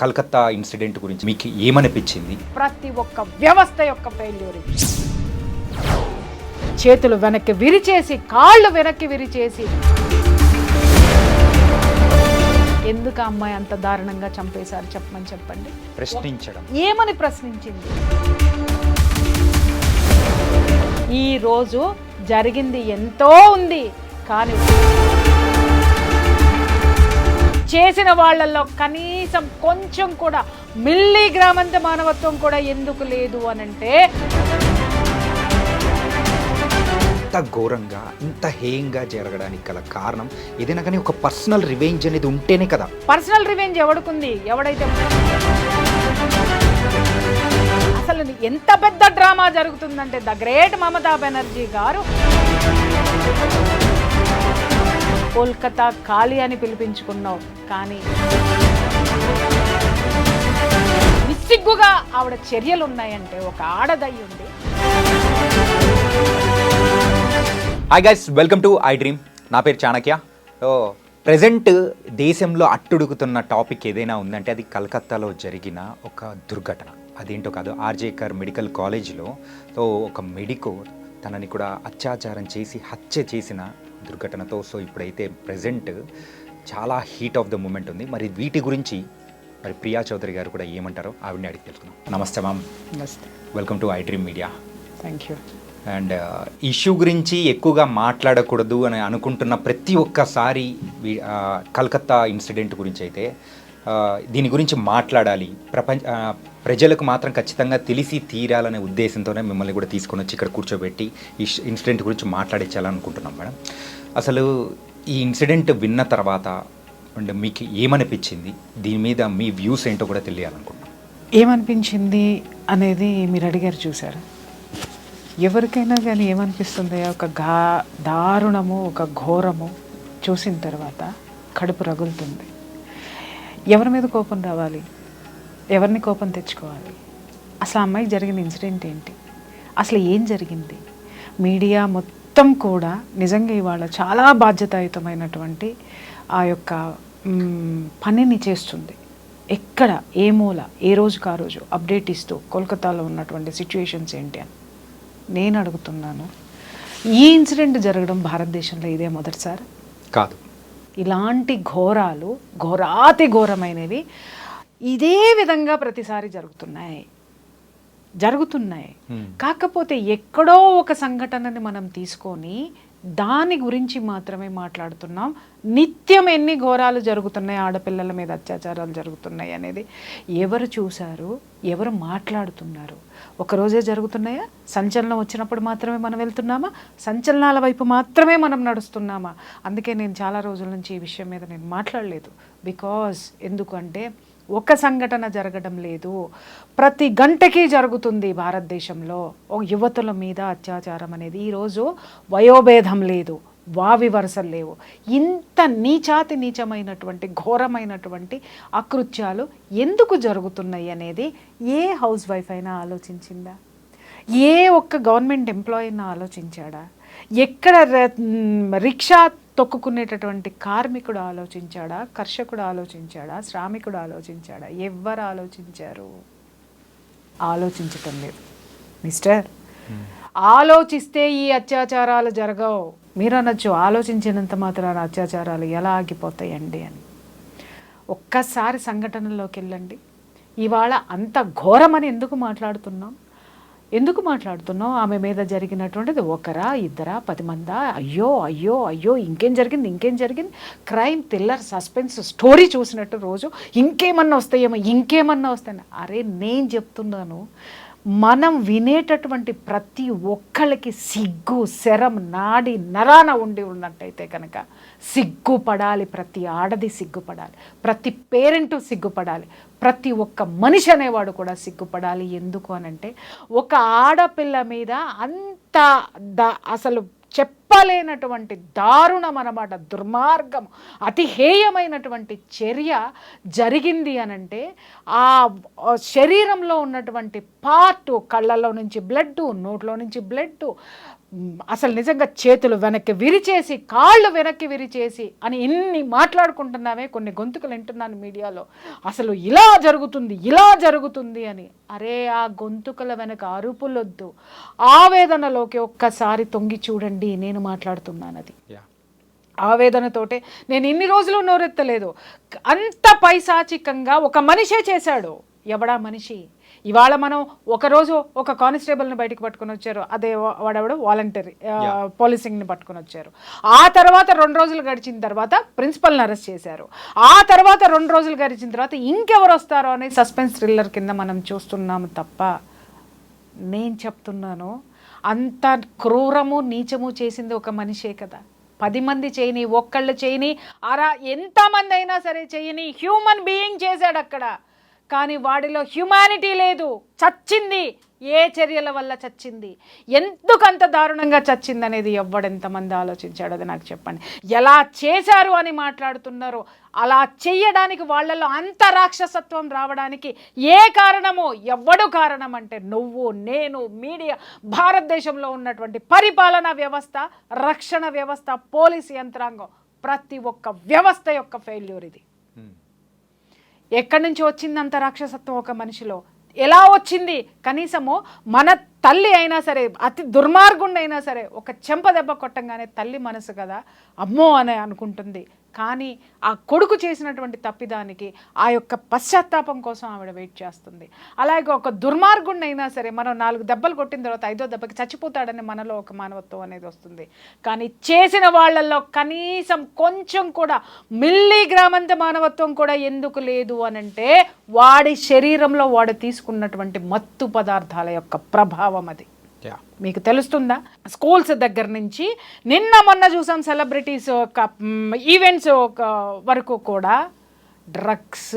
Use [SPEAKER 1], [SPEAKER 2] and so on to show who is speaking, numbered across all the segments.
[SPEAKER 1] Calcutta incident గురించి మీకు ఏమనిపించింది?
[SPEAKER 2] ప్రతి ఒక్క వ్యవస్థ యొక్క ఫెయిల్యూర్. చేతులు వెనక్కి విరిచేసి, కాళ్ళు వెనక్కి విరిచేసి, ఎందుకు ఆ అమ్మాయి అంత దారుణంగా చంపేశారు చెప్పమని చెప్పండి.
[SPEAKER 1] ప్రశ్నించడం
[SPEAKER 2] ఏమని ప్రశ్నించింది? ఈ రోజు జరిగింది ఎంతో ఉంది, కానీ చేసిన వాళ్ళల్లో కనీసం కొంచెం కూడా మిల్లీగ్రామంత మానవత్వం కూడా ఎందుకు లేదు అనంటే,
[SPEAKER 1] ఇంత ఘోరంగా ఇంత హేయంగా జరగడానికి గల కారణం ఏదైనా కానీ ఒక పర్సనల్ రివెంజ్ అనేది ఉంటేనే కదా.
[SPEAKER 2] పర్సనల్ రివెంజ్ ఎవడుకుంది? ఎవడైతే అసలు ఎంత పెద్ద డ్రామా జరుగుతుందంటే, ద గ్రేట్ మమతా బెనర్జీ గారు కోల్కతా ఖాళీ అని పిలిపించుకున్నావు, కానీ నిస్సిగ్గుగా ఆవిడ చర్యలు ఉన్నాయంటే ఒక ఆడదయ్యి ఉంది.
[SPEAKER 1] Hi guys, welcome to I dream. నా పేరు చాణక్య. ప్రజెంట్ దేశంలో అట్టుడుగుతున్న టాపిక్ ఏదైనా ఉందంటే అది కలకత్తాలో జరిగిన ఒక దుర్ఘటన. అదేంటో కాదు, ఆర్జేకర్ మెడికల్ కాలేజ్లో ఒక మెడికో తనని కూడా అత్యాచారం చేసి హత్య చేసిన దుర్ఘటనతో ఇప్పుడైతే ప్రజెంట్ చాలా హీట్ ఆఫ్ ద మూమెంట్ ఉంది. మరి వీటి గురించి మరి ప్రియా చౌదరి గారు కూడా ఏమంటారో ఆవిడని అడిగి తెలుసుకుందాం. నమస్తే మ్యామ్.
[SPEAKER 2] నమస్తే.
[SPEAKER 1] Welcome to I dream media.
[SPEAKER 2] Thank you.
[SPEAKER 1] And issue గురించి ఎక్కువగా మాట్లాడకూడదు అని అనుకుంటున్న ప్రతి ఒక్కసారి కలకత్తా ఇన్సిడెంట్ గురించి అయితే దీని గురించి మాట్లాడాలి, ప్రజలకు మాత్రం ఖచ్చితంగా తెలిసి తీరాలనే ఉద్దేశంతోనే మిమ్మల్ని కూడా తీసుకొని వచ్చి ఇక్కడ కూర్చోబెట్టి ఈ ఇన్సిడెంట్ గురించి మాట్లాడించాలనుకుంటున్నాం మేడం. అసలు ఈ ఇన్సిడెంట్ విన్న తర్వాత అండ్ మీకు ఏమనిపించింది, దీని మీద మీ వ్యూస్ ఏంటో కూడా తెలియాలనుకుంటున్నాం.
[SPEAKER 2] ఏమనిపించింది అనేది మీరు అడిగారు, చూసారు. ఎవరికైనా కానీ ఏమనిపిస్తుంది? ఒక దారుణము, ఒక ఘోరము చూసిన తర్వాత కడుపు రగులుతుంది. ఎవరి మీద కోపం రావాలి? ఎవరిని కోపం తెచ్చుకోవాలి? అసలు ఆ అమ్మాయికి జరిగిన ఇన్సిడెంట్ ఏంటి? అసలు ఏం జరిగింది? మీడియా మొత్తం కూడా నిజంగా ఇవాళ చాలా బాధ్యతాయుతమైనటువంటి ఆ యొక్క పనిని చేస్తుంది. ఎక్కడ, ఏ మూల, ఏ రోజుకు ఆ రోజు అప్డేట్ ఇస్తూ కోల్కతాలో ఉన్నటువంటి సిచ్యువేషన్స్ ఏంటి అని నేను అడుగుతున్నాను. ఈ ఇన్సిడెంట్ జరగడం భారతదేశంలో ఇదే మొదటిసారి
[SPEAKER 1] కాదు.
[SPEAKER 2] ఇలాంటి ఘోరాలు, ఘోరాతి ఘోరమైనవి ఇదే విధంగా ప్రతిసారి జరుగుతున్నాయి. కాకపోతే ఎక్కడో ఒక సంఘటనని మనం తీసుకొని దాని గురించి మాత్రమే మాట్లాడుతున్నాం. నిత్యం ఎన్ని ఘోరాలు జరుగుతున్నాయి, ఆడపిల్లల మీద అత్యాచారాలు జరుగుతున్నాయి అనేది ఎవరు చూశారు, ఎవరు మాట్లాడుతున్నారు? ఒకరోజే జరుగుతున్నాయా? సంచలనం వచ్చినప్పుడు మాత్రమే మనం వెళ్తున్నామా? సంచలనాల వైపు మాత్రమే మనం నడుస్తున్నామా? అందుకే నేను చాలా రోజుల నుంచి ఈ విషయం మీద నేను మాట్లాడలేదు. బికాజ్ ఎందుకంటే ఒక సంఘటన జరగడం లేదు, ప్రతి గంటకి జరుగుతుంది భారతదేశంలో యువతుల మీద అత్యాచారం అనేది. ఈరోజు వయోభేదం లేదు, వావి వరుసలు లేవు. ఇంత నీచమైనటువంటి ఘోరమైనటువంటి అకృత్యాలు ఎందుకు జరుగుతున్నాయి అనేది ఏ హౌస్ వైఫ్ అయినా ఆలోచించిందా? ఏ ఒక్క గవర్నమెంట్ ఎంప్లాయీ అయినా ఆలోచించాడా? ఎక్కడ రిక్షా తొక్కుకునేటటువంటి కార్మికుడు ఆలోచించాడా? కర్షకుడు ఆలోచించాడా? శ్రామికుడు ఆలోచించాడా? ఎవ్వరు ఆలోచించారు? ఆలోచించటం లేదు. మిస్టర్, ఆలోచిస్తే ఈ అత్యాచారాలు జరగవు. మీరు అనొచ్చు, ఆలోచించినంత మాత్రాన అత్యాచారాలు ఎలా ఆగిపోతాయండి అని. ఒక్కసారి సంఘటనలోకి వెళ్ళండి. ఇవాళ అంత ఘోరమని ఎందుకు మాట్లాడుతున్నాం? ఆమె మీద జరిగినటువంటిది ఒకరా, ఇద్దరా, 10 మందా? అయ్యో ఇంకేం జరిగింది? క్రైమ్ థ్రిల్లర్ సస్పెన్స్ స్టోరీ చూసినట్టు రోజు ఇంకేమన్నా వస్తాయని. అరే, నేను చెప్తున్నాను, మనం వినేటటువంటి ప్రతి ఒక్కళ్ళకి సిగ్గు, శరం నాడి నరాన ఉన్నట్టయితే కనుక సిగ్గుపడాలి. ప్రతి ఆడది సిగ్గుపడాలి, ప్రతి పేరెంటు సిగ్గుపడాలి, ప్రతి ఒక్క మనిషి అనేవాడు కూడా సిగ్గుపడాలి. ఎందుకు అనంటే ఒక ఆడపిల్ల మీద అంత అసలు చెప్పలేనటువంటి దారుణం అన్నమాట, దుర్మార్గం, అతి హేయమైనటువంటి చర్య జరిగింది అనంటే ఆ శరీరంలో ఉన్నటువంటి పార్ట్, కళ్ళల్లో నుంచి బ్లడ్, నోట్లో నుంచి బ్లడ్, అసలు నిజంగా చేతులు వెనక్కి విరిచేసి కాళ్ళు వెనక్కి విరిచేసి అని ఇన్ని మాట్లాడుకుంటున్నామే, కొన్ని గొంతుకలు వింటున్నాను మీడియాలో, అసలు ఇలా జరుగుతుంది అని. అరే ఆ గొంతుకల వెనక అరుపులొద్దు, ఆవేదనలోకి ఒక్కసారి తొంగి చూడండి. నేను మాట్లాడుతున్నానది ఆవేదనతోటే. నేను ఇన్ని రోజులు నోరెత్తలేదు. అంత పైశాచికంగా ఒక మనిషే చేశాడు. ఎవడా మనిషి? ఇవాళ మనం ఒకరోజు ఒక కానిస్టేబుల్ని బయటకు పట్టుకొని వచ్చారు, అదే వాడెవడు వాలంటరీ పోలీసింగ్ని పట్టుకొని వచ్చారు. ఆ తర్వాత 2 రోజులు గడిచిన తర్వాత ప్రిన్సిపల్ని అరెస్ట్ చేశారు. ఆ తర్వాత 2 రోజులు గడిచిన తర్వాత ఇంకెవరు వస్తారో అనే సస్పెన్స్ థ్రిల్లర్ కింద మనం చూస్తున్నాము తప్ప, నేను చెప్తున్నాను అంత క్రూరము నీచము చేసింది ఒక మనిషే కదా. 10 మంది చేయని, ఒక్కళ్ళు చేయని, ఎంతమంది అయినా సరే చేయని హ్యూమన్ బీయింగ్ చేశాడు అక్కడ. కానీ వాడిలో హ్యుమానిటీ లేదు, చచ్చింది. ఏ చర్యల వల్ల చచ్చింది, ఎందుకంత దారుణంగా చచ్చింది అనేది ఎవడెంతమంది ఆలోచించాడు? అది నాకు చెప్పండి. ఎలా చేశారు అని మాట్లాడుతున్నారు. అలా చెయ్యడానికి వాళ్ళలో అంత రాక్షసత్వం రావడానికి ఏ కారణమో, ఎవడు కారణం అంటే నువ్వు, నేను, మీడియా, భారతదేశంలో ఉన్నటువంటి పరిపాలనా వ్యవస్థ, రక్షణ వ్యవస్థ, పోలీసు యంత్రాంగం, ప్రతి ఒక్క వ్యవస్థ యొక్క ఫెయిల్యూర్ ఇది. ఎక్కడి నుంచి వచ్చింది అంత రాక్షసత్వం ఒక మనిషిలో? ఎలా వచ్చింది? కనీసము మన తల్లి అయినా సరే, అతి దుర్మార్గుండైనా సరే, ఒక చెంప దెబ్బ కొట్టంగానే తల్లి మనసు కదా అమ్మో అని అనుకుంటుంది. కానీ ఆ కొడుకు చేసినటువంటి తప్పిదానికి ఆ యొక్క పశ్చాత్తాపం కోసం ఆవిడ వెయిట్ చేస్తుంది. అలాగే ఒక దుర్మార్గుండైనా సరే, మనం 4 దెబ్బలు కొట్టిన తర్వాత 5వ దెబ్బకి చచ్చిపోతాడని మనలో ఒక మానవత్వం అనేది వస్తుంది. కానీ చేసిన వాళ్ళల్లో కనీసం కొంచెం కూడా మిల్లీగ్రామంత మానవత్వం కూడా ఎందుకు లేదు అనంటే, వాడి శరీరంలో వాడు తీసుకున్నటువంటి మత్తు పదార్థాల యొక్క ప్రభావం అది. మీకు తెలుస్తుందా? స్కూల్స్ దగ్గర నుంచి నిన్న మొన్న చూసాం సెలబ్రిటీస్ ఈవెంట్స్ వరకు కూడా డ్రగ్స్.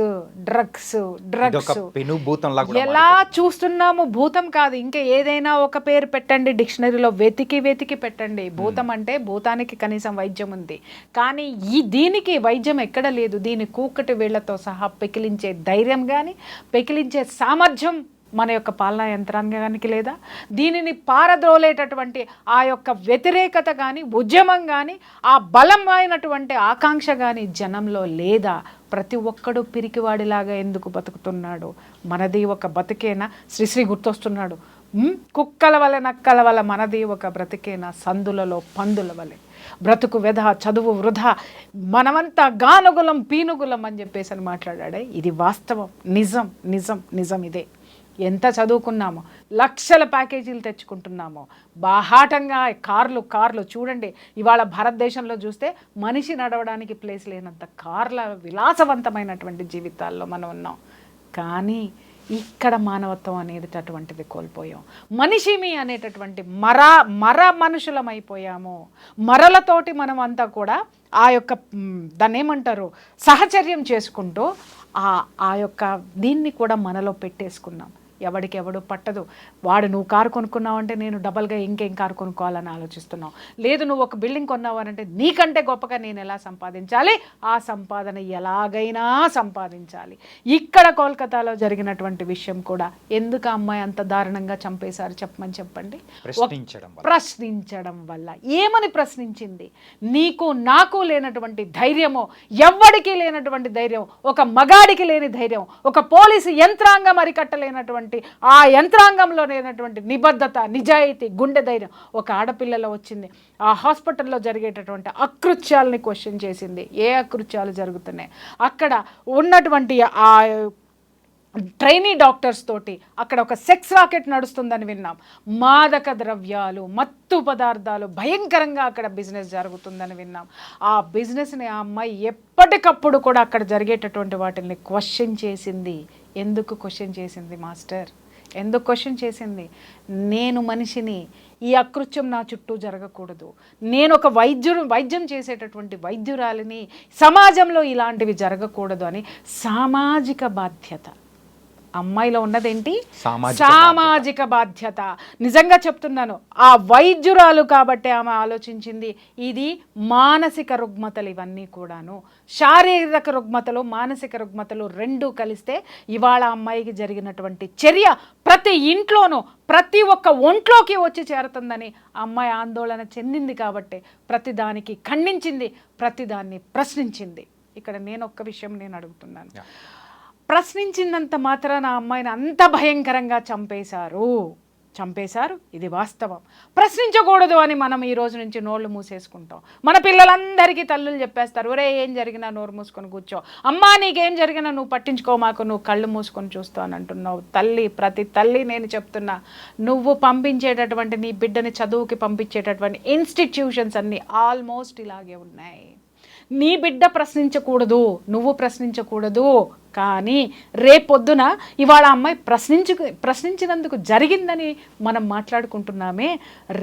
[SPEAKER 2] ఎలా చూస్తున్నాము? భూతం కాదు, ఇంకా ఏదైనా ఒక పేరు పెట్టండి, డిక్షనరీలో వెతికి పెట్టండి. భూతం అంటే భూతానికి కనీసం వైద్యం ఉంది, కానీ దీనికి వైద్యం ఎక్కడ లేదు. దీని కూకటి వేళ్లతో సహా పెకిలించే ధైర్యం కానీ, పెకిలించే సామర్థ్యం మన యొక్క పాలనా యంత్రాంగానికి లేదా? దీనిని పారద్రోలేటటువంటి ఆ యొక్క వ్యతిరేకత కానీ, ఉద్యమం కానీ, ఆ బలమైనటువంటి ఆకాంక్ష కానీ జనంలో లేదా? ప్రతి ఒక్కడు పిరికివాడిలాగా ఎందుకు బతుకుతున్నాడు? మనది ఒక బతికేనా? శ్రీశ్రీ గుర్తొస్తున్నాడు. కుక్కల వలె నక్కల వల్ల మనది ఒక బ్రతికేనా? సందులలో పందుల వలె బ్రతుకు వ్యధ, చదువు వృధా, మనమంతా గానుగులం పీనుగులం అని చెప్పేసి అని మాట్లాడాడే. ఇది వాస్తవం, నిజం ఇదే. ఎంత చదువుకున్నామో, లక్షల ప్యాకేజీలు తెచ్చుకుంటున్నామో, బాహాటంగా కార్లు చూడండి. ఇవాళ భారతదేశంలో చూస్తే మనిషి నడవడానికి ప్లేస్ లేనంత కార్ల విలాసవంతమైనటువంటి జీవితాల్లో మనం ఉన్నాం. కానీ ఇక్కడ మానవత్వం అనేది అటువంటిది కోల్పోయాం. మనిషిమి అనేటటువంటి మర మనుషులమైపోయాము. మరలతోటి మనం అంతా కూడా ఆ యొక్క దాన్ని ఏమంటారు, సహచర్యం చేసుకుంటూ ఆ యొక్క దీన్ని కూడా మనలో పెట్టేసుకున్నాం. ఎవడికి ఎవడు పట్టదు. వాడు నువ్వు కారు కొనుక్కున్నావంటే నేను డబల్గా ఇంకేం కారు కొనుక్కోవాలని ఆలోచిస్తున్నావు. లేదు నువ్వు ఒక బిల్డింగ్ కొన్నావనంటే నీకంటే గొప్పగా నేను ఎలా సంపాదించాలి, ఆ సంపాదన ఎలాగైనా సంపాదించాలి. ఇక్కడ కోల్కతాలో జరిగినటువంటి విషయం కూడా ఎందుకు అమ్మాయి అంత దారుణంగా చంపేశారు చెప్పమని చెప్పండి. ప్రశ్నించడం వల్ల. ఏమని ప్రశ్నించింది? నీకు నాకు లేనటువంటి ధైర్యమో, ఎవ్వడికి లేనటువంటి ధైర్యం, ఒక మగాడికి లేని ధైర్యం, ఒక పోలీసు యంత్రాంగం అరికట్టలేనటువంటి ఆ యంత్రాంగంలో లేనటువంటి నిబద్ధత, నిజాయితీ, గుండె ధైర్యం ఒక ఆడపిల్లలో వచ్చింది. ఆ హాస్పిటల్లో జరిగేటటువంటి అకృత్యాలని క్వశ్చన్ చేసింది. ఏ అకృత్యాలు జరుగుతున్నాయి అక్కడ ఉన్నటువంటి ఆ ట్రైనీ డాక్టర్స్ తోటి అక్కడ ఒక సెక్స్ రాకెట్ నడుస్తుందని విన్నాం. మాదక ద్రవ్యాలు, మత్తు పదార్థాలు భయంకరంగా అక్కడ బిజినెస్ జరుగుతుందని విన్నాం. ఆ బిజినెస్ని ఆ అమ్మాయి ఎప్పటికప్పుడు కూడా అక్కడ జరిగేటటువంటి వాటిని క్వశ్చన్ చేసింది. ఎందుకు క్వశ్చన్ చేసింది మాస్టర్? ఎందుకు క్వశ్చన్ చేసింది? నేను మనిషిని, ఈ అకృత్యం నా చుట్టూ జరగకూడదు. నేను ఒక వైద్యం చేసేటటువంటి వైద్యురాలిని, సమాజంలో ఇలాంటివి జరగకూడదు అని సామాజిక బాధ్యత. అమ్మాయిలో ఉన్నదేంటి?
[SPEAKER 1] సామాజిక
[SPEAKER 2] సామాజిక బాధ్యత. నిజంగా చెప్తున్నాను, ఆ వైద్యురాలు కాబట్టి ఆమె ఆలోచించింది ఇది మానసిక రుగ్మతలు ఇవన్నీ కూడాను. శారీరక రుగ్మతలు మానసిక రుగ్మతలు రెండూ కలిస్తే ఇవాళ అమ్మాయికి జరిగినటువంటి చర్య ప్రతి ఇంట్లోనూ ప్రతి ఒక్క ఒంట్లోకి వచ్చి చేరుతుందని అమ్మాయి ఆందోళన చెందింది కాబట్టి ప్రతిదానికి ఖండించింది, ప్రతిదాన్ని ప్రశ్నించింది. ఇక్కడ నేను ఒక్క విషయం నేను అడుగుతున్నాను, ప్రశ్నించినంత మాత్రాన ఆ అమ్మాయిని అంత భయంకరంగా చంపేశారు, ఇది వాస్తవం. ప్రశ్నించకూడదు అని మనం ఈ రోజు నుంచి నోళ్ళు మూసేసుకుంటాం. మన పిల్లలందరికీ తల్లులు చెప్పేస్తారు, ఒరే ఏం జరిగినా నోరు మూసుకొని కూర్చో, అమ్మా నీకేం జరిగినా నువ్వు పట్టించుకో మాకు, నువ్వు కళ్ళు మూసుకొని చూస్తావు అని అంటున్నావు. ప్రతి తల్లి నేను చెప్తున్నా, నువ్వు పంపించేటటువంటి నీ బిడ్డని చదువుకి పంపించేటటువంటి ఇన్స్టిట్యూషన్స్ అన్నీ ఆల్మోస్ట్ ఇలాగే ఉన్నాయి. నీ బిడ్డ ప్రశ్నించకూడదు, నువ్వు ప్రశ్నించకూడదు, కానీ రేపొద్దున ఇవాళ అమ్మాయి ప్రశ్నించినందుకు జరిగిందని మనం మాట్లాడుకుంటున్నామే,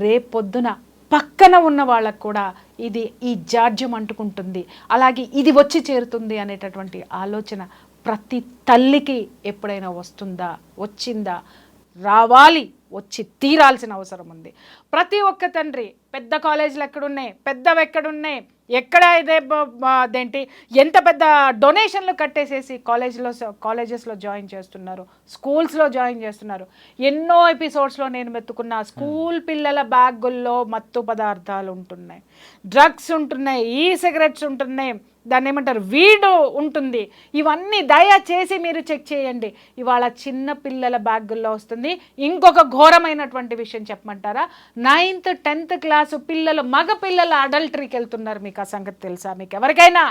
[SPEAKER 2] రేపొద్దున పక్కన ఉన్న వాళ్ళకు కూడా ఈ జాడ్యం అంటుకుంటుంది, అలాగే ఇది వచ్చి చేరుతుంది అనేటటువంటి ఆలోచన ప్రతి తల్లికి ఎప్పుడైనా వచ్చిందా? రావాలి, వచ్చి తీరాల్సిన అవసరం ఉంది. ప్రతి ఒక్క తండ్రి పెద్ద కాలేజీలు ఎక్కడున్నాయి, పెద్దవి ఎక్కడున్నాయి, ఎక్కడ అదేంటి ఎంత పెద్ద డొనేషన్లు కట్టేసేసి కాలేజెస్లో జాయిన్ చేస్తున్నారు, స్కూల్స్లో జాయిన్ చేస్తున్నారు. ఎన్నో ఎపిసోడ్స్లో నేను వెతుకున్న స్కూల్ పిల్లల బ్యాగుల్లో మత్తు పదార్థాలు ఉంటున్నాయి, డ్రగ్స్ ఉంటున్నాయి, సిగరెట్స్ ఉంటున్నాయి, దాన్ని ఏమంటారు వీడు ఉంటుంది. ఇవన్నీ దయచేసి మీరు చెక్ చేయండి. ఇవాళ చిన్న పిల్లల బ్యాగుల్లో వస్తుంది. ఇంకొక ఘోరమైనటువంటి విషయం చెప్పమంటారా, 9th 10th క్లాసు పిల్లలు, మగ పిల్లలు అడల్టరీకి వెళ్తున్నారు. మీకు ఆ సంగతి తెలుసా? మీకు ఎవరికైనా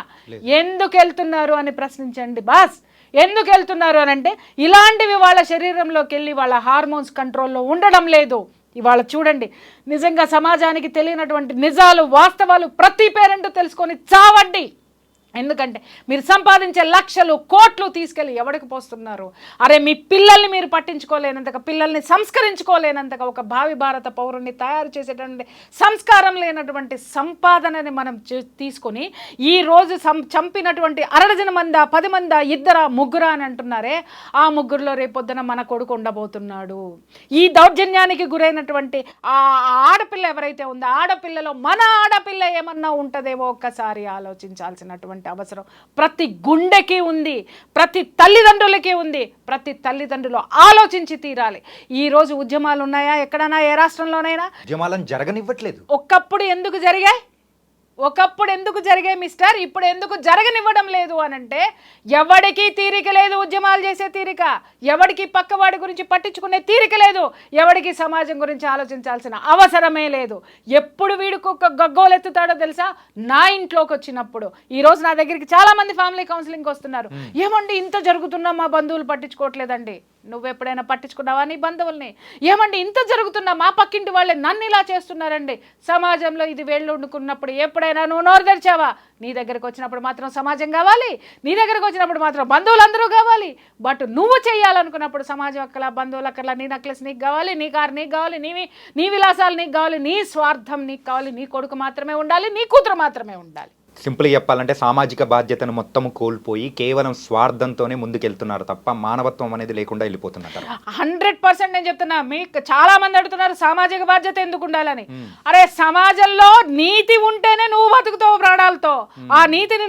[SPEAKER 2] ఎందుకు వెళ్తున్నారు అని ప్రశ్నించండి బాస్. ఎందుకు వెళ్తున్నారు అని అంటే ఇలాంటివి వాళ్ళ శరీరంలోకి వెళ్ళి వాళ్ళ హార్మోన్స్ కంట్రోల్లో ఉండడం లేదు. ఇవాళ చూడండి, నిజంగా సమాజానికి తెలియనటువంటి నిజాలు వాస్తవాలు ప్రతి పేరెంట్ తెలుసుకొని చావండి. ఎందుకంటే మీరు సంపాదించే లక్షలు కోట్లు తీసుకెళ్ళి ఎవరికి పోస్తున్నారు? అరే మీ పిల్లల్ని మీరు పట్టించుకోలేనంతగా, పిల్లల్ని సంస్కరించుకోలేనంతగా, ఒక భావి భారత పౌరుణ్ణి తయారు చేసేటువంటి సంస్కారం లేనటువంటి సంపాదనని మనం తీసుకొని ఈరోజు చంపినటువంటి 60 మందా 10 మందా 2 ముగ్గురా అని అంటున్నారే, ఆ ముగ్గురులో రేపొద్దున మన కొడుకు ఉండబోతున్నాడు. ఈ దౌర్జన్యానికి గురైనటువంటి ఆ ఆడపిల్ల ఎవరైతే ఉందో, ఆడపిల్లలో మన ఆడపిల్ల ఏమన్నా ఉంటుందేమో ఒక్కసారి ఆలోచించాల్సినటువంటి అవసరం ప్రతి గుండెకి ఉంది, ప్రతి తల్లిదండ్రులకి ఉంది. ప్రతి తల్లిదండ్రులు ఆలోచించి తీరాలి. ఈ రోజు ఉద్యమాలు ఉన్నాయా ఎక్కడైనా, ఏ రాష్ట్రంలోనైనా?
[SPEAKER 1] ఉద్యమాలను జరగనివ్వట్లేదు.
[SPEAKER 2] ఒకప్పుడు ఎందుకు జరిగాయి మిస్టర్, ఇప్పుడు ఎందుకు జరగనివ్వడం లేదు అనంటే ఎవడికి తీరిక లేదు ఉద్యమాలు చేసే తీరిక, ఎవడికి పక్కవాడి గురించి పట్టించుకునే తీరిక లేదు, ఎవడికి సమాజం గురించి ఆలోచించాల్సిన అవసరమే లేదు. ఎప్పుడు వీడికి ఒక గగ్గోలెత్తుతాడో తెలుసా? నా ఇంట్లోకి వచ్చినప్పుడు. ఈరోజు నా దగ్గరికి చాలా మంది ఫ్యామిలీ కౌన్సిలింగ్ వస్తున్నారు. ఏమండి ఇంత జరుగుతున్నా మా బంధువులు పట్టించుకోవట్లేదండి. నువ్వు ఎప్పుడైనా పట్టించుకున్నావా నీ బంధువుల్ని? ఏమండి ఇంత జరుగుతున్నా మా పక్కింటి వాళ్ళే నన్ను ఇలా చేస్తున్నారండి. సమాజంలో ఇది వేళ్ళు వండుకున్నప్పుడు ఎప్పుడైనా నువ్వు నోరు తెరిచావా? నీ దగ్గరకు వచ్చినప్పుడు మాత్రం సమాజం కావాలి, నీ దగ్గరకు వచ్చినప్పుడు మాత్రం బంధువులందరూ కావాలి. బట్ నువ్వు చేయాలనుకున్నప్పుడు సమాజం అక్కలా, బంధువులు అక్కలా, నీ నెక్లెస్ నీకు కావాలి, నీ కారు నీకు కావాలి, నీ విలాసాలు నీకు కావాలి, నీ స్వార్థం నీకు కావాలి, నీ కొడుకు మాత్రమే ఉండాలి, నీ కూతురు మాత్రమే ఉండాలి.
[SPEAKER 1] సింపుల్గా చెప్పాలంటే సామాజిక బాధ్యతను మొత్తం కోల్పోయి కేవలం స్వార్థంతోనే ముందుకెళ్తున్నారు తప్ప మానవత్వం అనేది లేకుండా వెళ్ళిపోతున్నారు.
[SPEAKER 2] 100% నేను చెప్తున్నా. మీకు చాలా మంది అడుగుతున్నారు సామాజిక బాధ్యత ఎందుకు ఉండాలని. అరే సమాజంలో నీతి ఉంటేనే నువ్వు బతుకుతావు ప్రాణాలతో. ఆ నీతిని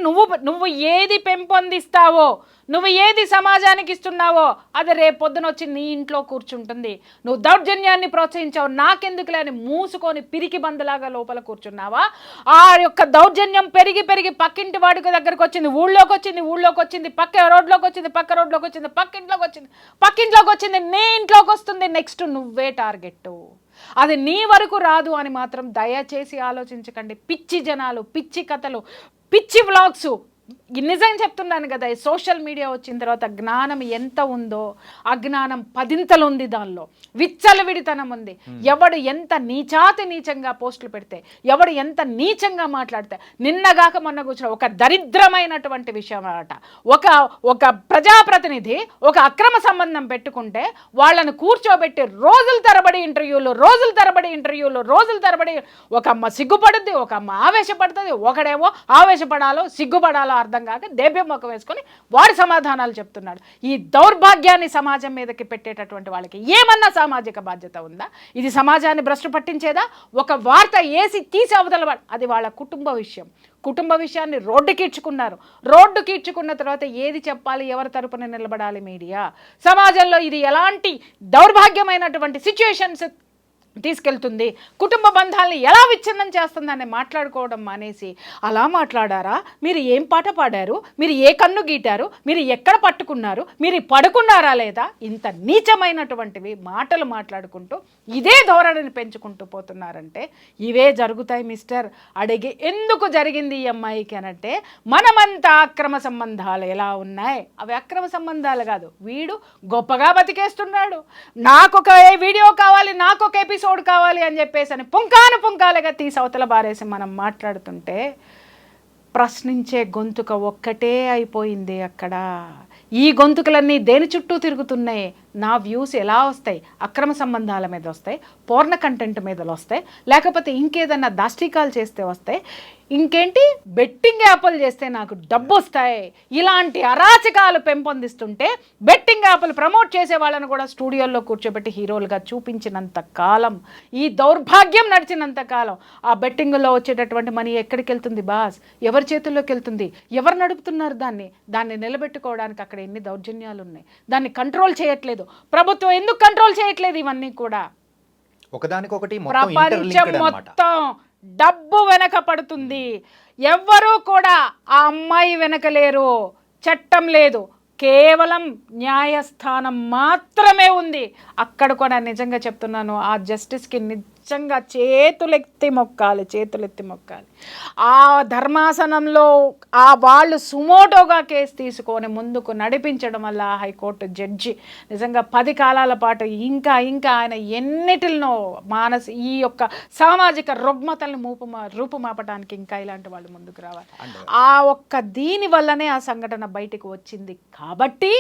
[SPEAKER 2] నువ్వు ఏది పెంపొందిస్తావో, నువ్వు ఏది సమాజానికి ఇస్తున్నావో అది రేపొద్దున వచ్చి నీ ఇంట్లో కూర్చుంటుంది. నువ్వు దౌర్జన్యాన్ని ప్రోత్సహించావు, నాకెందుకులే అని మూసుకొని పిరికి బందలాగా లోపల కూర్చున్నావా? ఆ యొక్క దౌర్జన్యం పెరిగి పక్కింటి వాడికి దగ్గరకు వచ్చింది, ఊళ్ళోకి వచ్చింది, పక్క రోడ్లోకి వచ్చింది, పక్కింట్లోకి వచ్చింది, నీ ఇంట్లోకి వస్తుంది. నెక్స్ట్ నువ్వే టార్గెట్. అది నీ వరకు రాదు అని మాత్రం దయచేసి ఆలోచించకండి. పిచ్చి జనాలు, పిచ్చి కథలు, పిచ్చి వ్లాగ్స్. నిజం చెప్తున్నాను కదా, ఈ సోషల్ మీడియా వచ్చిన తర్వాత జ్ఞానం ఎంత ఉందో అజ్ఞానం 10 ఉంది. దానిలో విచ్చలవిడితనం ఉంది. ఎవడు ఎంత నీచంగా పోస్టులు పెడితే, ఎవడు ఎంత నీచంగా మాట్లాడితే, నిన్నగాక మొన్న కూర్చున్న ఒక దరిద్రమైనటువంటి విషయం అన్నమాట. ఒక ప్రజాప్రతినిధి ఒక అక్రమ సంబంధం పెట్టుకుంటే వాళ్ళను కూర్చోబెట్టి రోజుల తరబడి ఇంటర్వ్యూలు, ఒక అమ్మ సిగ్గుపడుద్ది, ఒక అమ్మ ఆవేశపడుతుంది, ఒకడేమో ఆవేశపడాలో సిగ్గుపడాలో అర్థం అర్థం కాక దేభ్యం ముఖం వేసుకొని వాడి సమాధానాలు చెప్తున్నాడు. ఈ దౌర్భాగ్యాన్ని సమాజం మీదకి పెట్టేటటువంటి వాళ్ళకి ఏమన్నా సామాజిక బాధ్యత ఉందా? ఇది సమాజాన్ని భ్రష్టు పట్టించేదా? ఒక వార్త వేసి తీసి అవతల అది వాళ్ళ కుటుంబ విషయం. కుటుంబ విషయాన్ని రోడ్డుకి ఇచ్చుకున్న తర్వాత ఏది చెప్పాలి, ఎవరి తరపున నిలబడాలి మీడియా? సమాజంలో ఇది ఎలాంటి దౌర్భాగ్యమైనటువంటి సిచ్యుయేషన్స్ తీసుకెళ్తుంది, కుటుంబ బంధాలని ఎలా విచ్ఛిన్నం చేస్తుందని మాట్లాడుకోవడం మానేసి అలా మాట్లాడారా, మీరు ఏం పాట పాడారు, మీరు ఏ కన్ను గీటారు, మీరు ఎక్కడ పట్టుకున్నారు, మీరు పడుకున్నారా లేదా, ఇంత నీచమైనటువంటివి మాటలు మాట్లాడుకుంటూ ఇదే ధోరణిని పెంచుకుంటూ పోతున్నారంటే ఇవే జరుగుతాయి మిస్టర్. అడిగి ఎందుకు జరిగింది ఈ అమ్మాయికి అనంటే మనమంతా అక్రమ సంబంధాలు ఎలా ఉన్నాయి, అవి అక్రమ సంబంధాలు కాదు, వీడు గొప్పగా బతికేస్తున్నాడు, నాకొక వీడియో కావాలి, నాకొక ఎపిసోడ్ కావాలి అని చెప్పేసి అని పుంకాలుగా తీసి అవతల బారేసి మనం మాట్లాడుతుంటే ప్రశ్నించే గొంతుక ఒక్కటే అయిపోయింది అక్కడ. ఈ గొంతుకలన్నీ దేని చుట్టూ తిరుగుతున్నాయి? నా వ్యూస్ ఎలా వస్తాయి? అక్రమ సంబంధాల మీద వస్తాయి, పోర్న కంటెంట్ మీద వస్తాయి, లేకపోతే ఇంకేదన్నా దాష్టికాలు చేస్తే వస్తాయి, ఇంకేంటి బెట్టింగ్ యాప్లు చేస్తే నాకు డబ్బు వస్తాయి. ఇలాంటి అరాచకాలు పెంపొందిస్తుంటే బెట్టింగ్ యాప్లు ప్రమోట్ చేసే వాళ్ళని కూడా స్టూడియోల్లో కూర్చోబెట్టి హీరోలుగా చూపించినంత కాలం, ఈ దౌర్భాగ్యం నడిచినంత కాలం ఆ బెట్టింగ్లో వచ్చేటటువంటి మనీ ఎక్కడికి వెళ్తుంది బాస్? ఎవరి చేతుల్లోకి వెళ్తుంది? ఎవరు నడుపుతున్నారు దాన్ని నిలబెట్టుకోవడానికి అక్కడ ఎన్ని దౌర్జన్యాలు ఉన్నాయి. దాన్ని కంట్రోల్ చేయట్లేదు ప్రభుత్వం. ఎందుకు కంట్రోల్ చేయట్లేదు? ఇవన్నీ కూడా
[SPEAKER 1] ఒకదానికొకటి
[SPEAKER 2] ప్రపంచం మొత్తం డబ్బు వెనక పడుతుంది. ఎవ్వరూ కూడా ఆ అమ్మాయి వెనక లేరు. చట్టం లేదు, కేవలం న్యాయస్థానం మాత్రమే ఉంది. అక్కడ కూడా నిజంగా చెప్తున్నాను, ఆ జస్టిస్కి నిజంగా చేతులెత్తి మొక్కాలి. ఆ ధర్మాసనంలో ఆ వాళ్ళు సుమోటోగా కేసు తీసుకొని ముందుకు నడిపించడం వల్ల హైకోర్టు జడ్జి నిజంగా 10 కాలాల పాటు ఇంకా ఆయన ఎన్నిటినో ఈ యొక్క సామాజిక రుగ్మతల్ని రూపుమాపడానికి ఇంకా ఇలాంటి వాళ్ళు ముందుకు రావాలి. ఆ ఒక్క దీని వల్లనే ఆ సంఘటన బయటకు వచ్చింది కాబట్టి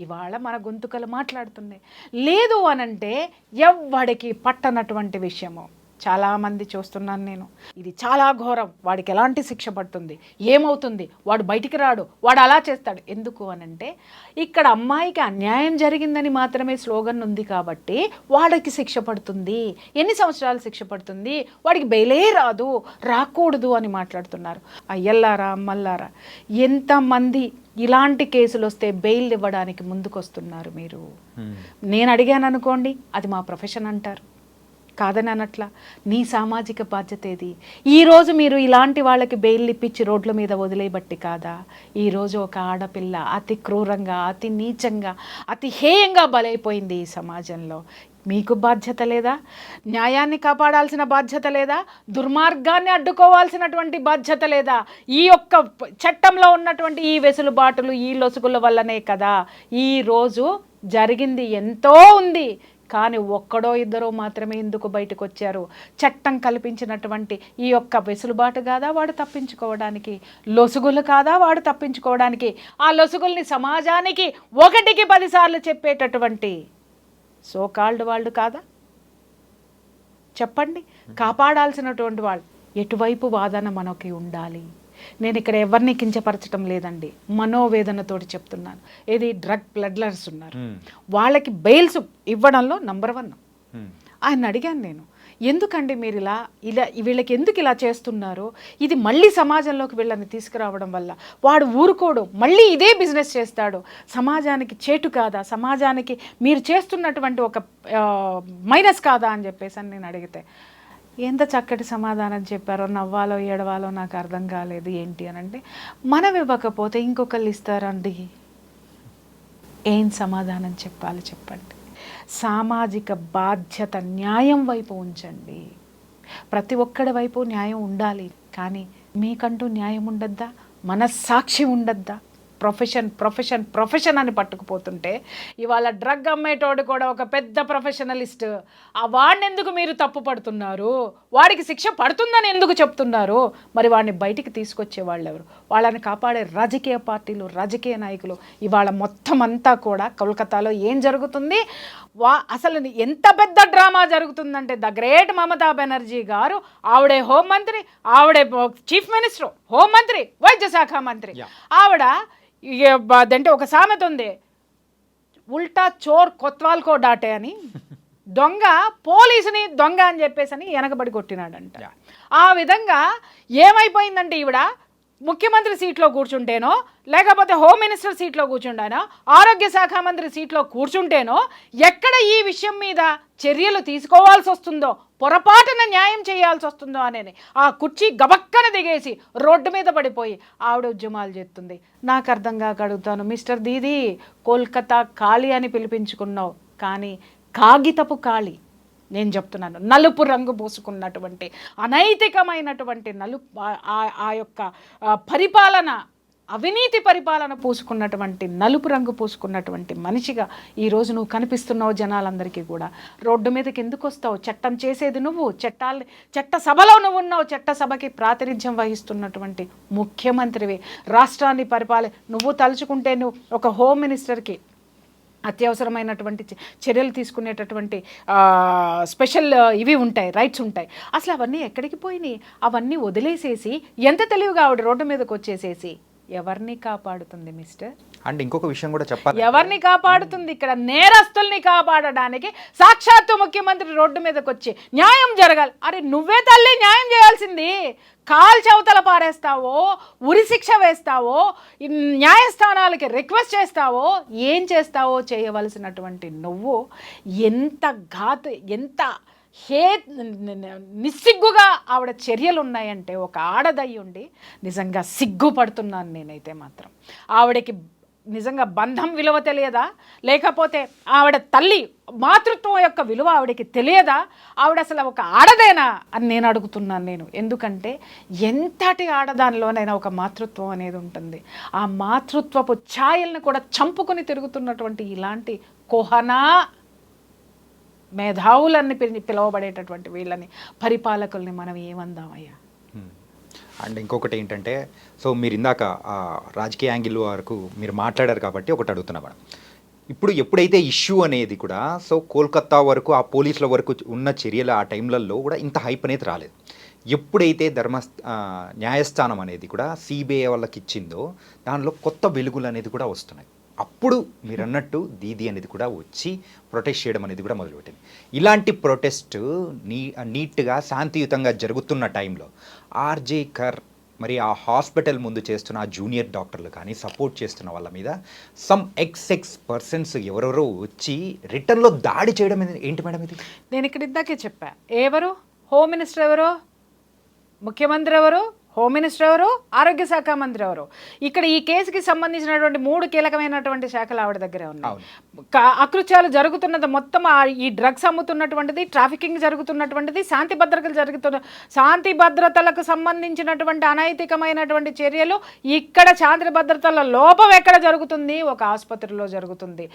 [SPEAKER 2] ఇవాళ మన గొంతుకలు మాట్లాడుతున్నాయి. లేదు అనంటే ఎవ్వడికి పట్టనటువంటి విషయము. చాలామంది చూస్తున్నాను నేను, ఇది చాలా ఘోరం, వాడికి ఎలాంటి శిక్ష పడుతుంది, ఏమవుతుంది, వాడు బయటికి రాడు, వాడు అలా చేస్తాడు. ఎందుకు అనంటే ఇక్కడ అమ్మాయికి అన్యాయం జరిగిందని మాత్రమే స్లోగన్ ఉంది కాబట్టి వాడికి శిక్ష పడుతుంది. ఎన్ని సంవత్సరాలు శిక్ష పడుతుంది, వాడికి బెయిలే రాకూడదు అని మాట్లాడుతున్నారు. అయ్యల్లారా అమ్మల్లారా, ఎంతమంది ఇలాంటి కేసులు వస్తే బెయిల్ ఇవ్వడానికి ముందుకొస్తున్నారు మీరు? నేను అడిగాను అనుకోండి, అది మా ప్రొఫెషన్ అంటారు, కాదని అనట్లా. నీ సామాజిక బాధ్యత ఏది? ఈరోజు మీరు ఇలాంటి వాళ్ళకి బెయిల్ ఇప్పించి రోడ్ల మీద వదిలేయబట్టి కాదా ఈరోజు ఒక ఆడపిల్ల అతి క్రూరంగా, అతి నీచంగా, అతి హేయంగా బలైపోయింది ఈ సమాజంలో? మీకు బాధ్యత లేదా? న్యాయాన్ని కాపాడాల్సిన బాధ్యత లేదా? దుర్మార్గాన్ని అడ్డుకోవాల్సినటువంటి బాధ్యత లేదా? ఈ యొక్క చట్టంలో ఉన్నటువంటి ఈ వెసులుబాటులు, ఈ లొసుగుల వల్లనే కదా ఈరోజు జరిగింది. ఎంతో ఉంది, కానీ ఒక్కడో ఇద్దరో మాత్రమే ఎందుకు బయటకు వచ్చారు? చట్టం కల్పించినటువంటి ఈ యొక్క వెసులుబాటు కాదా వాడు తప్పించుకోవడానికి? లొసుగులు కాదా వాడు తప్పించుకోవడానికి? ఆ లొసుగుల్ని సమాజానికి 1కి 10 సార్లు చెప్పేటటువంటి సోకాల్డ్ వాళ్ళు కాదా? చెప్పండి. కాపాడాల్సినటువంటి వాళ్ళు ఎటువైపు వాదన మనకి ఉండాలి? నేను ఇక్కడ ఎవరిని కించపరచడం లేదండి, మనోవేదనతోటి చెప్తున్నాను. ఏది డ్రగ్ ప్లడ్లర్స్ ఉన్నారు, వాళ్ళకి బెయిల్స్ ఇవ్వడంలో నంబర్ 1. ఆయన అడిగాను నేను, ఎందుకండి మీరు ఇలా వీళ్ళకి ఎందుకు ఇలా చేస్తున్నారు? ఇది మళ్ళీ సమాజంలోకి వీళ్ళని తీసుకురావడం వల్ల వాడు ఊరుకోడు, మళ్ళీ ఇదే బిజినెస్ చేస్తాడు. సమాజానికి చేటు కాదా? సమాజానికి మీరు చేస్తున్నటువంటి ఒక మైనస్ కాదా అని చెప్పేసి అని నేను అడిగితే ఎంత చక్కటి సమాధానం చెప్పారో, నవ్వాలో ఏడవాలో నాకు అర్థం కాలేదు. ఏంటి అని అంటే, మనం ఇవ్వకపోతే ఇంకొకళ్ళు ఇస్తారండి. ఏం సమాధానం చెప్పాలి చెప్పండి? సామాజిక బాధ్యత, న్యాయం వైపు ఉంచండి. ప్రతి ఒక్కడి వైపు న్యాయం ఉండాలి, కానీ మీకంటూ న్యాయం ఉండద్దా? మనస్సాక్షి ఉండద్దా? ప్రొఫెషన్ అని పట్టుకుపోతుంటే ఇవాళ డ్రగ్ అమ్మేటోడు కూడా ఒక పెద్ద ప్రొఫెషనలిస్ట్. ఆ వాడిని ఎందుకు మీరు తప్పు పడుతున్నారు? వాడికి శిక్ష పడుతుందని ఎందుకు చెప్తున్నారు? మరి వాడిని బయటికి తీసుకొచ్చే వాళ్ళు ఎవరు? వాళ్ళని కాపాడే రాజకీయ పార్టీలు, రాజకీయ నాయకులు. ఇవాళ మొత్తం అంతా కూడా కోల్కతాలో ఏం జరుగుతుంది? అసలు ఎంత పెద్ద డ్రామా జరుగుతుందంటే, ద గ్రేట్ మమతా బెనర్జీ గారు, ఆవిడే హోంమంత్రి, ఆవిడే చీఫ్ మినిస్టర్, హోంమంత్రి, వైద్య శాఖ మంత్రి. ఆవిడ అదంటే ఒక సామెత ఉంది, ఉల్టా చోర్ కొత్వాల్కో డాటే అని. దొంగ పోలీసుని దొంగ అని చెప్పేసి అని వెనకబడి కొట్టినాడంట. ఆ విధంగా ఏమైపోయిందంటే ఈవిడ ముఖ్యమంత్రి సీట్లో కూర్చుంటేనో, లేకపోతే హోమ్ మినిస్టర్ సీట్లో కూర్చుంటానో, ఆరోగ్య శాఖ మంత్రి సీట్లో కూర్చుంటేనో ఎక్కడ ఈ విషయం మీద చర్యలు తీసుకోవాల్సి వస్తుందో, పొరపాటున న్యాయం చేయాల్సి వస్తుందో అనేది ఆ కుర్చీ గబక్కన దిగేసి రోడ్డు మీద పడిపోయి ఆవిడ ఉద్యమాలు చేస్తుంది. నాకు అర్థం కాక అడుగుతాను, మిస్టర్ దీదీ, కోల్కతా ఖాళీ అని పిలిపించుకున్నావు, కానీ కాగితపు ఖాళీ. నేను చెప్తున్నాను, నలుపు రంగు పూసుకున్నటువంటి అనైతికమైనటువంటి ఆ యొక్క పరిపాలన, అవినీతి పరిపాలన పూసుకున్నటువంటి, నలుపు రంగు పూసుకున్నటువంటి మనిషిగా ఈరోజు నువ్వు కనిపిస్తున్నావు జనాలందరికీ కూడా. రోడ్డు మీదకి ఎందుకు వస్తావు? చట్టం చేసేది నువ్వు, చట్ట సభలో నువ్వు ఉన్నావు, చట్ట సభకి ప్రాతినిధ్యం వహిస్తున్నటువంటి ముఖ్యమంత్రివి. రాష్ట్రాన్ని నువ్వు తలుచుకుంటే నువ్వు ఒక హోమ్ మినిస్టర్కి అత్యవసరమైనటువంటి చర్యలు తీసుకునేటటువంటి స్పెషల్ ఇవి ఉంటాయి, రైట్స్ ఉంటాయి. అసలు అవన్నీ ఎక్కడికి పోయినాయి? అవన్నీ వదిలేసేసి ఎంత తెలివిగా ఆవిడ రోడ్డు మీదకి వచ్చేసేసి ఎవరిని కాపాడుతుంది మిస్టర్?
[SPEAKER 1] అండ్ ఇంకొక విషయం కూడా చెప్పాలి, ఎవరిని
[SPEAKER 2] కాపాడుతుంది? ఇక్కడ నేరస్తుల్ని కాపాడడానికి సాక్షాత్తు ముఖ్యమంత్రి రోడ్డు మీదకి వచ్చి న్యాయం జరగాలి. అరే నువ్వే తల్లి న్యాయం చేయాల్సింది. కాల్చవతల పారేస్తావో, ఉరిశిక్ష వేస్తావో, న్యాయస్థానాలకి రిక్వెస్ట్ చేస్తావో, ఏం చేస్తావో చేయవలసినటువంటి నువ్వు ఎంత నిస్సిగ్గుగా ఆవిడ చర్యలు ఉన్నాయంటే, ఒక ఆడదయ్యి ఉండి నిజంగా సిగ్గుపడుతున్నాను నేనైతే మాత్రం. ఆవిడకి నిజంగా బంధం విలువ తెలియదా? లేకపోతే ఆవిడ తల్లి మాతృత్వం యొక్క విలువ ఆవిడకి తెలియదా? ఆవిడ అసలు ఒక ఆడదేనా అని నేను అడుగుతున్నాను. ఎందుకంటే ఎంతటి ఆడదానిలోనైనా ఒక మాతృత్వం అనేది ఉంటుంది. ఆ మాతృత్వపు ఛాయల్ని కూడా చంపుకొని తిరుగుతున్నటువంటి ఇలాంటి కోహనా మేధావులన్నీ పిలువబడేటటువంటి వీళ్ళని, పరిపాలకుల్ని మనం ఏమందామయ్యా?
[SPEAKER 1] అండ్ ఇంకొకటి ఏంటంటే, సో మీరు ఇందాక రాజకీయ యాంగిల్ వరకు మీరు మాట్లాడారు కాబట్టి ఒకటి అడుగుతున్నా మేడం. ఇప్పుడు ఎప్పుడైతే ఇష్యూ అనేది కూడా, సో కోల్కతా వరకు ఆ పోలీసుల వరకు ఉన్న చర్యలు ఆ టైంలలో కూడా ఇంత హైప్ అనేది రాలేదు. ఎప్పుడైతే న్యాయస్థానం అనేది కూడా సిబిఐ వాళ్ళకి ఇచ్చిందో, దానిలో కొత్త వెలుగులు అనేది కూడా వస్తున్నాయి. అప్పుడు మీరు అన్నట్టు దీదీ అనేది కూడా వచ్చి ప్రొటెస్ట్ చేయడం అనేది కూడా మొదలుపెట్టింది. ఇలాంటి ప్రొటెస్ట్ నీట్గా శాంతియుతంగా జరుగుతున్న టైంలో ఆర్జే కర్ మరి ఆ హాస్పిటల్ ముందు చేస్తున్న ఆ జూనియర్ డాక్టర్లు కానీ సపోర్ట్ చేస్తున్న వాళ్ళ మీద సమ్ పర్సన్స్ ఎవరెవరో వచ్చి రిటర్న్లో దాడి చేయడం ఏంటి మేడం ఇది?
[SPEAKER 2] నేను ఇక్కడ ఇందాకే చెప్పా, ఎవరు హోమ్ మినిస్టర్ ఎవరు, ముఖ్యమంత్రి ఎవరు, హోమ్ మినిస్టర్ ఎవరు, ఆరోగ్య శాఖ మంత్రి ఎవరు? ఇక్కడ ఈ కేసుకి సంబంధించినటువంటి 3 కీలకమైనటువంటి శాఖలు ఆవిడ దగ్గరే ఉన్నాయి. అకృత్యాలు జరుగుతున్నది మొత్తం ఈ డ్రగ్స్ అమ్ముతున్నటువంటిది, ట్రాఫికింగ్ జరుగుతున్నటువంటిది, శాంతి భద్రతలకు సంబంధించినటువంటి అనైతికమైనటువంటి చర్యలు, ఇక్కడ శాంతి భద్రతల లోపం ఎక్కడ జరుగుతుంది? ఒక ఆసుపత్రిలో జరుగుతుంది.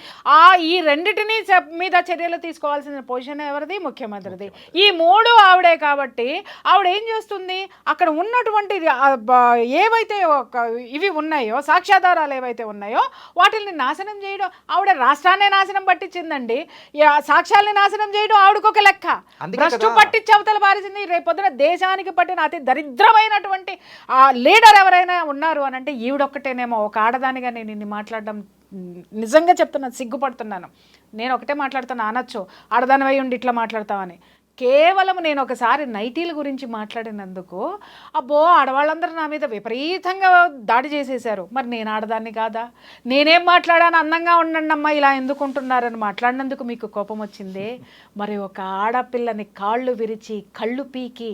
[SPEAKER 2] ఈ రెండిటిని మీద చర్యలు తీసుకోవాల్సిన పొజిషన్ ఎవరిది? ముఖ్యమంత్రిది. ఈ 3 ఆవిడే కాబట్టి ఆవిడ ఏం చేస్తుంది? అక్కడ ఉన్నటువంటి ఏవైతే ఇవి ఉన్నాయో, సాక్ష్యాధారాలు ఏవైతే ఉన్నాయో వాటిని నాశనం చేయడం. ఆవిడ రాష్ట్రాన్ని నాశనం పట్టించిందండి. సాక్ష్యాలని నాశనం చేయడం ఆవిడకొక లెక్క. భ్రష్టు పట్టించి అవతల పారేసింది. రేపొద్దున దేశానికి పట్టిన అతి దరిద్రమైనటువంటి లీడర్ ఎవరైనా ఉన్నారు అని అంటే ఈవిడొక్కటేనేమో. ఒక ఆడదానిగా నేను ఇన్ని మాట్లాడడం నిజంగా చెప్తున్నాను, సిగ్గుపడుతున్నాను. నేను ఒకటే మాట్లాడుతాను, అనొచ్చు ఆడదాని అయి ఉండి ఇట్లా మాట్లాడతామని. కేవలం నేను ఒకసారి నైటీల గురించి మాట్లాడినందుకు అబ్బో ఆడవాళ్ళందరూ నా మీద విపరీతంగా దాడి చేసేశారు. మరి నేను ఆడదాన్ని కాదా? నేనేం మాట్లాడాను? అందంగా ఉండండి అమ్మా, ఇలా ఎందుకుంటున్నారని మాట్లాడినందుకు మీకు కోపం వచ్చిందే. మరి ఒక ఆడపిల్లని కాళ్ళు విరిచి, కళ్ళు పీకి,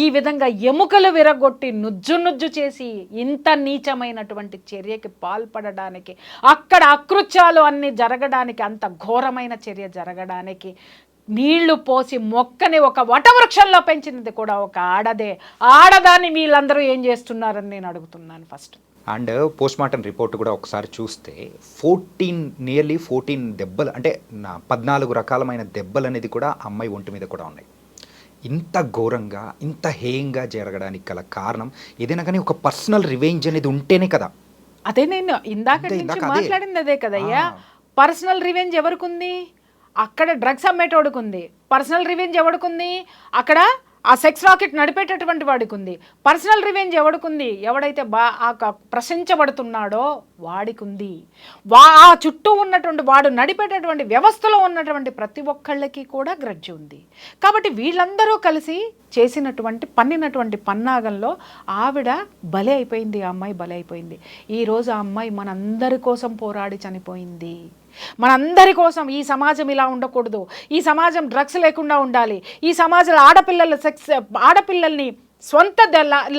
[SPEAKER 2] ఈ విధంగా ఎముకలు విరగొట్టి, నుజ్జు చేసి ఇంత నీచమైనటువంటి చర్యకి పాల్పడడానికి, అక్కడ అకృత్యాలు అన్నీ జరగడానికి, అంత ఘోరమైన చర్య జరగడానికి నీళ్లు పోసి మొక్కని ఒక వటవృక్షంలో పెంచినది కూడా ఒక ఆడదే. ఆడదాన్ని వీళ్ళందరూ ఏం చేస్తున్నారని నేను అడుగుతున్నాను first.
[SPEAKER 1] And post mortem report కూడా ఒకసారి చూస్తే నియర్లీ 14 దెబ్బలు, అంటే 14 రకాలమైన దెబ్బలు అనేది కూడా అమ్మాయి ఒంటి మీద కూడా ఉన్నాయి. ఇంత ఘోరంగా, ఇంత హేయంగా జరగడానికి గల కారణం ఏదైనా కానీ ఒక పర్సనల్ రివెంజ్ అనేది ఉంటేనే కదా.
[SPEAKER 2] అదే నేను ఇందాక మాట్లాడింది అదే కదయ్యా. పర్సనల్ రివెంజ్ ఎవరికి ఉంది? అక్కడ డ్రగ్స్ అమ్మేటోడుకు ఉంది. పర్సనల్ రివెంజ్ ఎవడుకుంది? అక్కడ ఆ సెక్స్ రాకెట్ నడిపేటటువంటి వాడికి ఉంది, పర్సనల్ రివెంజ్ ఎవడికుంది, ఎవడైతే ప్రశంసబడుతున్నాడో వాడికి ఉంది, ఆ చుట్టూ ఉన్నటువంటి వాడు నడిపేటటువంటి వ్యవస్థలో ఉన్నటువంటి ప్రతి ఒక్కళ్ళకి కూడా గ్రడ్జి ఉంది. కాబట్టి వీళ్ళందరూ కలిసి పన్నినటువంటి పన్నాగంలో ఆవిడ బలి అయిపోయింది, ఆ అమ్మాయి బలి అయిపోయింది. ఈరోజు ఆ అమ్మాయి మనందరి కోసం పోరాడి చనిపోయింది. మనందరి కోసం ఈ సమాజం ఇలా ఉండకూడదు, ఈ సమాజం డ్రగ్స్ లేకుండా ఉండాలి, ఈ సమాజంలో ఆడపిల్లల్ని స్వంత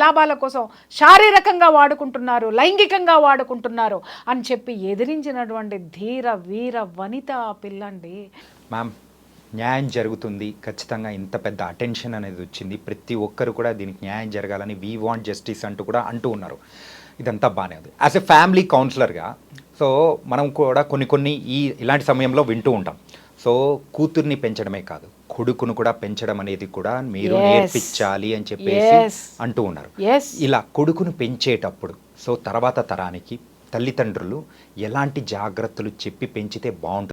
[SPEAKER 2] లాభాల కోసం శారీరకంగా వాడుకుంటున్నారు, లైంగికంగా వాడుకుంటున్నారు అని చెప్పి ఎదిరించినటువంటి ధీర వీర వనిత ఆ పిల్లండి.
[SPEAKER 1] మ్యామ్, న్యాయం జరుగుతుంది ఖచ్చితంగా, ఇంత పెద్ద అటెన్షన్ అనేది వచ్చింది, ప్రతి ఒక్కరు కూడా దీనికి న్యాయం జరగాలని వీ వాంట్ జస్టిస్ అంటూ ఉన్నారు. ఇదంతా బాగానే ఉంది. యాజ్ ఎ ఫ్యామిలీ కౌన్సిలర్గా సో మనం కూడా కొన్ని ఇలాంటి సమయంలో వింటూ ఉంటాం. సో కూతుర్ని పెంచడమే కాదు, కొడుకును కూడా పెంచడం అనేది కూడా మీరు నేర్పించాలి అని చెప్పేసి అంటూ ఉన్నారు. ఇలా కొడుకును పెంచేటప్పుడు సో తర్వాత తరానికి తల్లిదండ్రులు ఎలాంటి జాగ్రత్తలు చెప్పి పెంచితే బాగుంటుంది?